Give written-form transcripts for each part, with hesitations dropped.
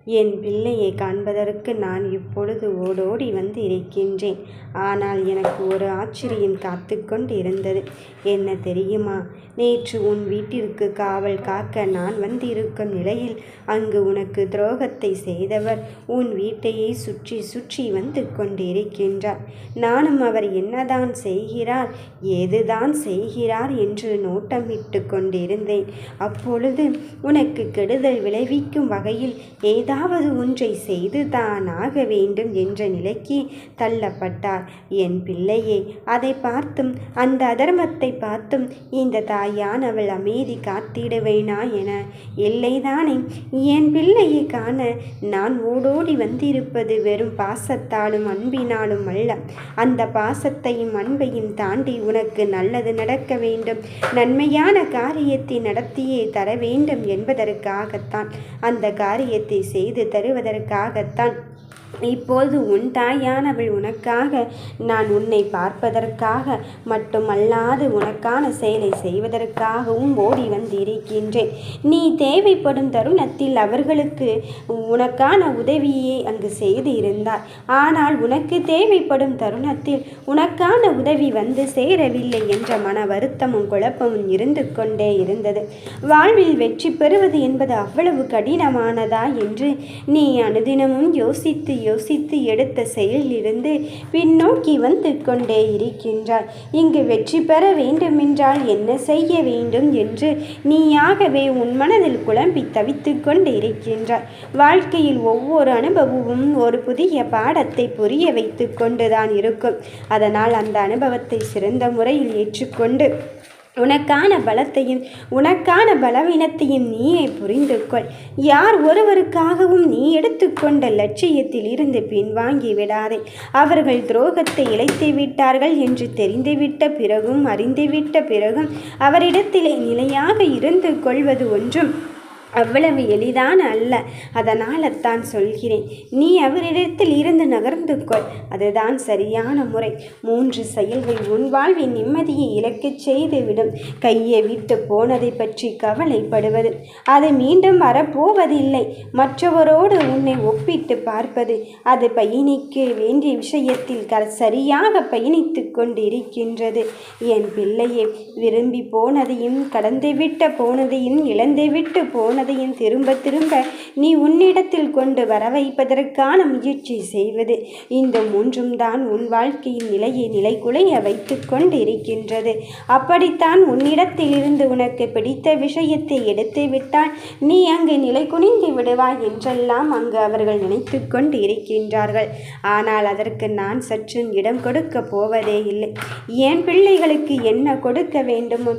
என் பிள்ளையை காண்பதற்கு நான் இப்பொழுது ஓடோடி வந்து இருக்கின்றேன். ஆனால் எனக்கு ஒரு ஆச்சரியம் காத்து கொண்டு இருந்தது. என்ன தெரியுமா? நேற்று உன் வீட்டிற்கு காவல் காக்க நான் வந்திருக்கும் நிலையில் அங்கு உனக்கு துரோகத்தை செய்தவர் உன் வீட்டையே சுற்றி சுற்றி வந்து கொண்டிருக்கின்றார். நானும் அவர் என்னதான் செய்கிறார், ஏதுதான் செய்கிறார் என்று நோட்டமிட்டு கொண்டிருந்தேன். அப்பொழுது உனக்கு கெடுதல் விளைவிக்கும் வகையில் ஏதாவது ஒன்றை செய்து தான் ஆக வேண்டும் என்ற நிலைக்கு தள்ளப்பட்டார் என் பிள்ளையே. அதை பார்த்தும் அந்த அதர்மத்தை பார்த்தும் இந்த தாயானவள் அமைதி காத்திடுவேனா என இல்லைதானே? என் பிள்ளையை காண நான் ஓடோடி வந்திருப்பது வெறும் பாசத்தாலும் அன்பினாலும் அல்ல. அந்த பாசத்தையும் அன்பையும் தாண்டி உனக்கு நல்லது நடக்க வேண்டும், நன்மையான காரியத்தை நடத்தியே தர வேண்டும் என்பதற்காகத்தான், அந்த காரியத்தை செய்து தருவதற்காகத்தான் இப்போது உன் தாயானவள் உனக்காக, நான் உன்னை பார்ப்பதற்காக மட்டுமல்லாது உனக்கான செயலை செய்வதற்காகவும் ஓடி வந்திருக்கின்றேன். நீ தேவைப்படும் தருணத்தில் அவர்களுக்கு உனக்கான உதவியை அங்கு செய்து இருந்தார். ஆனால் உனக்கு தேவைப்படும் தருணத்தில் உனக்கான உதவி வந்து சேரவில்லை என்ற மன வருத்தமும் குழப்பமும் இருந்து கொண்டே இருந்தது. வாழ்வில் வெற்றி பெறுவது என்பது அவ்வளவு கடினமானதா என்று நீ அனுதினமும் யோசித்து எடுத்த செயலிலிருந்து பின்னோக்கி வந்து கொண்டே இருக்கின்றாய். இங்கு வெற்றி பெற வேண்டுமென்றால் என்ன செய்ய வேண்டும் என்று நீயாகவே உன் மனதில் குழம்பி தவித்து கொண்டு இருக்கின்றாய். வாழ்க்கையில் ஒவ்வொரு அனுபவமும் ஒரு புதிய பாடத்தை புரிய வைத்து கொண்டுதான் இருக்கும். அதனால் அந்த அனுபவத்தை சிறந்த முறையில் ஏற்றுக்கொண்டு உனக்கான பலத்தையும் உனக்கான பலவீனத்தையும் நீயே புரிந்து கொள். யார் ஒருவருக்காகவும் நீ எடுத்துக்கொண்ட லட்சியத்தில் இருந்து பின்வாங்கி விடாதே. அவர்கள் துரோகத்தை இழைத்து விட்டார்கள் என்று தெரிந்துவிட்ட பிறகும் அறிந்துவிட்ட பிறகும் அவரிடத்திலே நிலையாக இருந்து கொள்வது ஒன்றும் அவ்வளவு எளிதான அல்ல. அதனால் தான் சொல்கிறேன், நீ அவரிடத்தில் இருந்து நகர்ந்து கொள். அதுதான் சரியான முறை. 3 செயல்கள் உன் வாழ்வின் நிம்மதியை இழக்கச் செய்துவிடும். கையை விட்டு போனதை பற்றி கவலைப்படுவது, அது மீண்டும் வரப்போவதில்லை. மற்றவரோடு உன்னை ஒப்பிட்டு பார்ப்பது, அது பயணிக்க வேண்டிய விஷயத்தில் சரியாக பயணித்து கொண்டு இருக்கின்றது. என் பிள்ளையே, விரும்பி போனதையும் கடந்துவிட்டு போனதையும் இழந்துவிட்டு போன திரும்ப திரும்ப நீ உன்னிடத்தில் கொண்டு வர வைப்பதற்கான முயற்சி செய்வது, இந்த 3ம் தான் உன் வாழ்க்கையின் நிலையை நிலைகுலைய வைத்து கொண்டு இருக்கின்றது. அப்படித்தான் உன்னிடத்தில் இருந்து உனக்கு பிடித்த விஷயத்தை எடுத்து விட்டால் நீ அங்கு நிலை குனிந்து விடுவாய் என்றெல்லாம் அங்கு அவர்கள் நினைத்து கொண்டு இருக்கின்றார்கள். ஆனால் அதற்கு நான் சற்றும் இடம் கொடுக்க போவதே இல்லை. என் பிள்ளைகளுக்கு என்ன கொடுக்க வேண்டுமோ,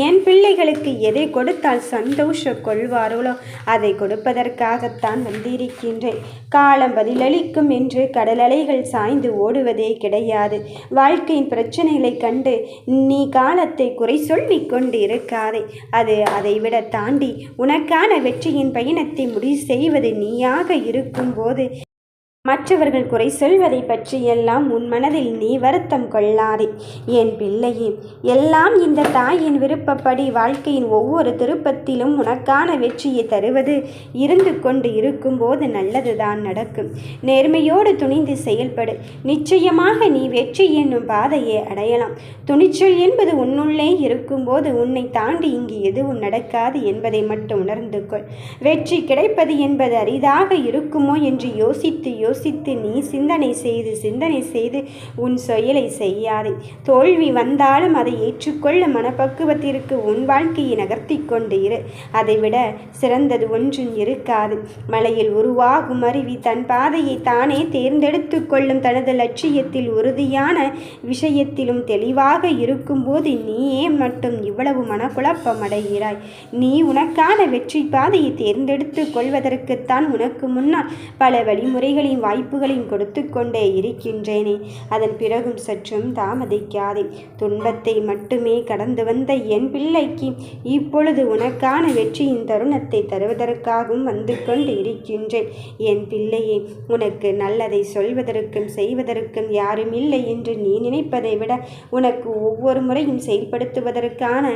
என் பிள்ளைகளுக்கு எதை கொடுத்தால் சந்தோஷ கொள்வார் அதை கொடுப்பதற்காகத்தான் வந்திருக்கின்றேன். காலம் பதிலளிக்கும் என்று கடல் அலைகள் சாய்ந்து ஓடுவதே கிடையாது. வாழ்க்கையின் பிரச்சனைகளை கண்டு நீ காலத்தை குறை சொல்லிக் கொண்டு இருக்காதே. அதைவிட தாண்டி உனக்கான வெற்றியின் பயணத்தை முடிவு செய்வது நீயாக இருக்கும்போது மற்றவர்கள் குறை சொல்வதை பற்றியெல்லாம் உன் மனதில் நீ வருத்தம் கொள்ளாதே. என் பிள்ளையே, எல்லாம் இந்த தாயின் விருப்பப்படி வாழ்க்கையின் ஒவ்வொரு திருப்பத்திலும் உனக்கான வெற்றியை தருவது இருந்து கொண்டு இருக்கும்போது நல்லதுதான் நடக்கும். நேர்மையோடு துணிந்து செயல்படு. நிச்சயமாக நீ வெற்றி என்னும் பாதையை அடையலாம். துணிச்சல் என்பது உன்னுள்ளே இருக்கும்போது உன்னை தாண்டி இங்கு எதுவும் நடக்காது என்பதை மட்டும் உணர்ந்து கொள். வெற்றி கிடைப்பது என்பது அரிதாக இருக்குமோ என்று யோசித்து நீ சிந்தனை செய்து உன் செயலை செய்யாதே. தோல்வி வந்தாலும் அதை ஏற்றுக்கொள்ள மனப்பக்குவத்திற்கு உன் வாழ்க்கையை நகர்த்தி கொண்டு இரு. அதைவிட சிறந்தது ஒன்றும் இருக்காது. மலையில் உருவாகும் அருவி தன் பாதையை தானே தேர்ந்தெடுத்து கொள்ளும். தனது லட்சியத்தில் உறுதியான விஷயத்திலும் தெளிவாக இருக்கும்போது நீயே மட்டும் இவ்வளவு மனக்குழப்பம் அடைகிறாய். நீ உனக்கான வெற்றி பாதையை தேர்ந்தெடுத்து கொள்வதற்குத்தான் உனக்கு முன்னால் பல வழிமுறைகளையும் வாய்ப்புகளையும் கொடுத்து கொண்டே இருக்கின்றேனே, அதன் பிறகும் சற்றும் தாமதிக்காதே. துன்பத்தை மட்டுமே கடந்து வந்த என் பிள்ளைக்கு இப்பொழுது உனக்கான வெற்றியின் தருணத்தை தருவதற்காகவும் வந்து கொண்டு இருக்கின்றேன். என் பிள்ளையே, உனக்கு நல்லதை சொல்வதற்கும் செய்வதற்கும் யாரும் இல்லை என்று நீ நினைப்பதை விட உனக்கு ஒவ்வொரு முறையும் செயல்படுத்துவதற்கான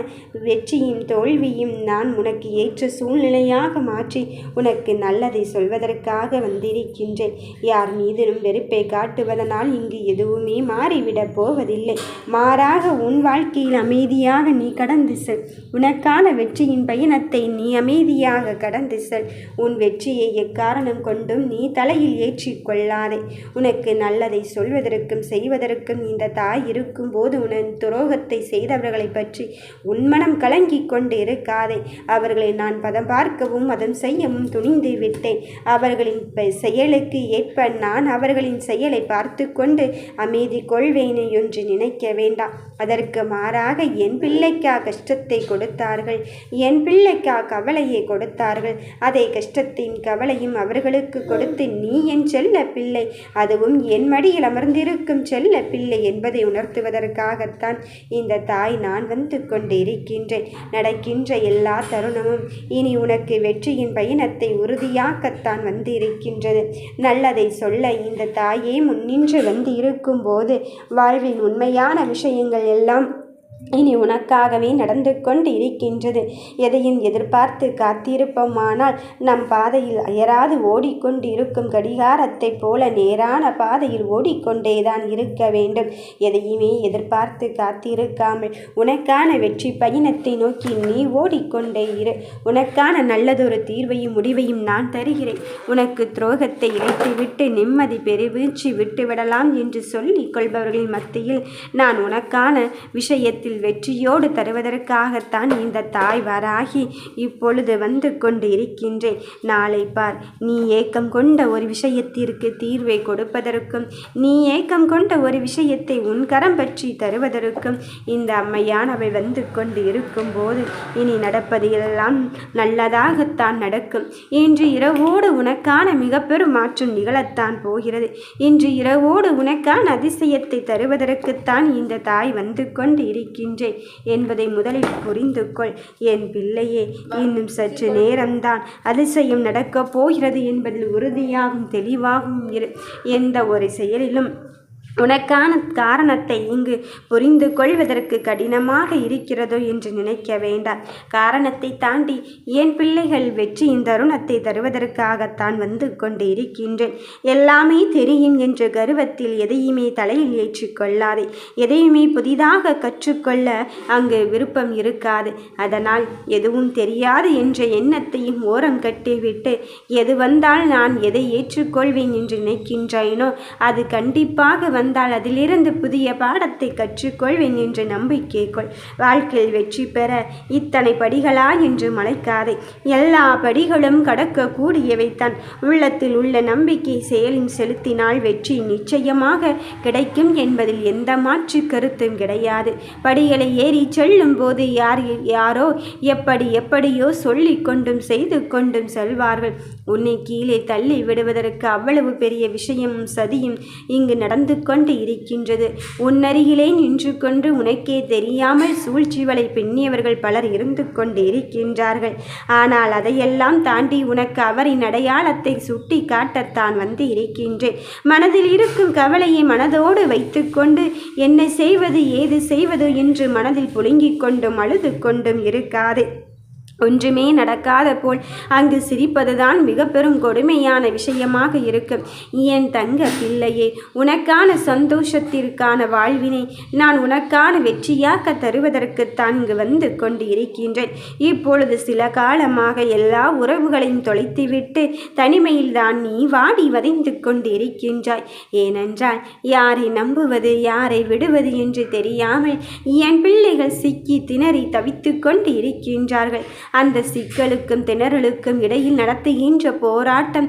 வெற்றியும் தோல்வியும் நான் உனக்கு ஏற்ற சூழ்நிலையாக மாற்றி உனக்கு நல்லதை சொல்வதற்காக வந்திருக்கின்றேன். யார் மீதிலும் வெறுப்பை காட்டுவதனால் இங்கு எதுவுமே மாறிவிடப் போவதில்லை. மாறாக உன் வாழ்க்கையில் அமைதியாக நீ கடந்து செல். உனக்கான வெற்றியின் பயணத்தை நீ அமைதியாக கடந்து செல். உன் வெற்றியை எக்காரணம் கொண்டும் நீ தலையில் ஏற்றிக்கொள்ளாதே. உனக்கு நல்லதை சொல்வதற்கும் செய்வதற்கும் இந்த தாய் இருக்கும்போது உன் துரோகத்தை செய்தவர்களை பற்றி உன் மனம் கலங்கி கொண்டு இருக்காதே. அவர்களை நான் பதம் பார்க்கவும் அதன் செய்யவும் துணிந்து விட்டேன். அவர்களின் செயலுக்கு ஏற்ப நான் அவர்களின் செயலை பார்த்து கொண்டு அமைதி கொள்வேனே என்று நினைக்க வேண்டாம். அதற்கு மாறாக என் பிள்ளைக்கா கஷ்டத்தை கொடுத்தார்கள், என் பிள்ளைக்கா கவலையை கொடுத்தார்கள். அதை கஷ்டத்தின் கவலையும் அவர்களுக்கு கொடுத்து நீ என் செல்ல பிள்ளை, அதுவும் என் மடியில் அமர்ந்திருக்கும் செல்ல பிள்ளை என்பதை உணர்த்துவதற்காகத்தான் இந்த தாய் நான் வந்து கொண்டு இருக்கின்றேன். நடக்கின்ற எல்லா தருணமும் இனி உனக்கு வெற்றியின் பயணத்தை உறுதியாக்கத்தான் வந்து இருக்கின்றது. நல்லதை சொல்ல இந்த தாயே முன்னின்று வந்து இருக்கும்போது வாழ்வின் உண்மையான விஷயங்கள் எல்லாம் இனி உனக்காகவே நடந்து கொண்டு இருக்கின்றது. எதையும் எதிர்பார்த்து காத்திருப்போமானால் நம் பாதையில் அயராது ஓடிக்கொண்டு இருக்கும் கடிகாரத்தை போல நேரான பாதையில் ஓடிக்கொண்டேதான் இருக்க வேண்டும். எதையுமே எதிர்பார்த்து காத்திருக்காமல் உனக்கான வெற்றி பயணத்தை நோக்கி நீ ஓடிக்கொண்டே இரு. உனக்கான நல்லதொரு தீர்வையும் முடிவையும் நான் தருகிறேன். உனக்கு துரோகத்தை இறைத்துவிட்டு நிம்மதி பெருவீழ்ச்சி விட்டுவிடலாம் என்று சொல்லிக் கொள்பவர்களின் மத்தியில் நான் உனக்கான விஷயத்தில் வெற்றியோடு தருவதற்காகத்தான் இந்த தாய் வராகி இப்பொழுது வந்து கொண்டு இருக்கின்றேன். நாளை பார், நீ ஏக்கம் கொண்ட ஒரு விஷயத்திற்கு தீர்வை கொடுப்பதற்கும் நீ ஏக்கம் கொண்ட ஒரு விஷயத்தை உன் கரம் பற்றி தருவதற்கும் இந்த அம்மையானவள் வந்து கொண்டு இருக்கும்போது இனி நடப்பது எல்லாம் நல்லதாகத்தான் நடக்கும். இன்று இரவோடு உனக்கான மிக பெரும் மாற்றம் நிகழத்தான் போகிறது. இன்று இரவோடு உனக்கான அதிசயத்தை தருவதற்குத்தான் இந்த தாய் வந்து கொண்டு இருக்கின்றேன் என்பதை முதலில் புரிந்து கொள். என் பிள்ளையே, இன்னும் சற்று நேரம்தான் அதிசயம் நடக்கப் போகிறது என்பதில் உறுதியாகவும் தெளிவாகவும் இரு. எந்த ஒரு செயலிலும் உனக்கான காரணத்தை இங்கு புரிந்து கொள்வதற்கு கடினமாக இருக்கிறதோ என்று நினைக்க வேண்டாம். காரணத்தை தாண்டி என் பிள்ளைகள் வெற்றியின் தருணத்தை தருவதற்காகத்தான் வந்து கொண்டு இருக்கின்றேன். எல்லாமே தெரியும் என்ற கர்வத்தில் எதையுமே தலையில் ஏற்றிக்கொள்ளாதே. எதையுமே புதிதாக கற்றுக்கொள்ள அங்கு விருப்பம் இருக்காது. அதனால் எதுவும் தெரியாது என்ற எண்ணத்தையும் ஓரம் கட்டிவிட்டு எது வந்தால் நான் எதை ஏற்றுக்கொள்வேன் என்று நினைக்கின்றேனோ அது கண்டிப்பாக வந்தால் அதிலிருந்து புதிய பாடத்தை கற்றுக்கொள்வேன் என்ற நம்பிக்கை கொள். வாழ்க்கையில் வெற்றி பெற இத்தனை படிகளா என்று மலைக்காதே. எல்லா படிகளும் கடக்கக்கூடியவைத்தான். உள்ளத்தில் உள்ள நம்பிக்கை செயலில் செலுத்தினால் வெற்றி நிச்சயமாக கிடைக்கும் என்பதில் எந்த மாற்று கருத்தும் கிடையாது. படிகளை ஏறி செல்லும் போது யாரோ எப்படியோ சொல்லிக் கொண்டும் செய்து கொண்டும் செல்வார்கள். உன்னை கீழே தள்ளி விடுவதற்கு அவ்வளவு பெரிய விஷயமும் சதியும் இங்கு நடந்து கொண்டு இருக்கின்றது. உன்னருகிலே நின்று கொண்டு உனக்கே தெரியாமல் சூழ்ச்சி வலை பின்னியவர்கள் பலர் இருந்து கொண்டு இருக்கின்றார்கள். ஆனால் அதையெல்லாம் தாண்டி உனக்கு அவரின் அடையாளத்தை சுட்டி காட்டத்தான் வந்து இருக்கின்றேன். மனதில் இருக்கும் கவலையை மனதோடு வைத்துக்கொண்டு என்ன செய்வது ஏது செய்வது என்று மனதில் புழுங்கிக் கொண்டும் அழுது கொண்டும் இருக்காது. ஒன்றுமே நடக்காத போல் அங்கு சிரிப்பதுதான் மிக பெரும் கொடுமையான விஷயமாக இருக்கும். என் தங்க பிள்ளையே, உனக்கான சந்தோஷத்திற்கான வாழ்வினை நான் உனக்கான வெற்றியாக்க தருவதற்குத்தான் இங்கு வந்து கொண்டு இருக்கின்றேன். இப்பொழுது சில காலமாக எல்லா உறவுகளையும் தொலைத்துவிட்டு தனிமையில் தான் நீ வாடி வதைந்து கொண்டு இருக்கின்றாய். ஏனென்றால் யாரை நம்புவது யாரை விடுவது என்று தெரியாமல் என் பிள்ளைகள் சிக்கி திணறி தவித்து கொண்டு இருக்கின்றார்கள். அந்த சிக்கலுக்கும் திணறலுக்கும் இடையில் நடத்துகின்ற போராட்டம்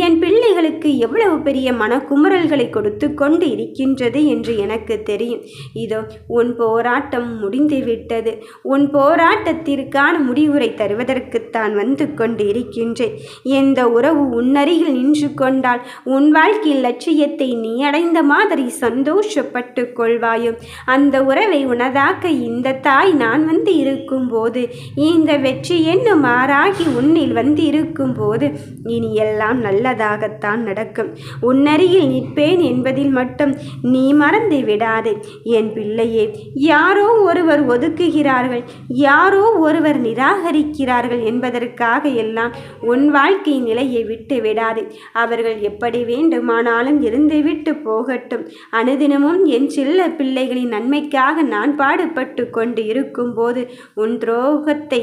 என் பிள்ளைகளுக்கு எவ்வளவு பெரிய மனக்குமுறல்களை கொடுத்து கொண்டு இருக்கின்றது என்று எனக்கு தெரியும். இதோ உன் போராட்டம் முடிந்துவிட்டது. உன் போராட்டத்திற்கான முடிவுரை தருவதற்குத்தான் வந்து கொண்டு இருக்கின்றேன். எந்த உறவு உன்னருகில் நின்று கொண்டால் உன் வாழ்க்கையில் லட்சியத்தை நீ அடைந்த மாதிரி சந்தோஷப்பட்டு கொள்வாயும். அந்த உறவை உனதாக்க இந்த தாய் நான் வந்து இருக்கும்போது, இந்த வெற்றி என்னும் மாறாகி உன்னில் வந்து இருக்கும்போது இனி எல்லாம் நல்லதாகத்தான் நடக்கும். உன்னருகில் நிற்பேன் என்பதில் மட்டும் நீ மறந்து விடாதே என் பிள்ளையே. யாரோ ஒருவர் ஒதுக்குகிறார்கள், யாரோ ஒருவர் நிராகரிக்கிறார்கள் என்பதற்காக எல்லாம் உன் வாழ்க்கை நிலையை விட்டு விடாதே. அவர்கள் எப்படி வேண்டுமானாலும் இருந்துவிட்டு போகட்டும். அனுதினமும் என் சில்ல பிள்ளைகளின் நன்மைக்காக நான் பாடுபட்டு கொண்டு இருக்கும்போது உன் துரோகத்தை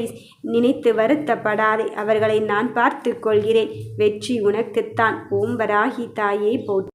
நினைத்து வருத்தப்படாதே. அவர்களை நான் பார்த்து கொள்கிறேன். வெற்றி உனக்குத்தான். ஓம் வராகி தாயே போற்றி.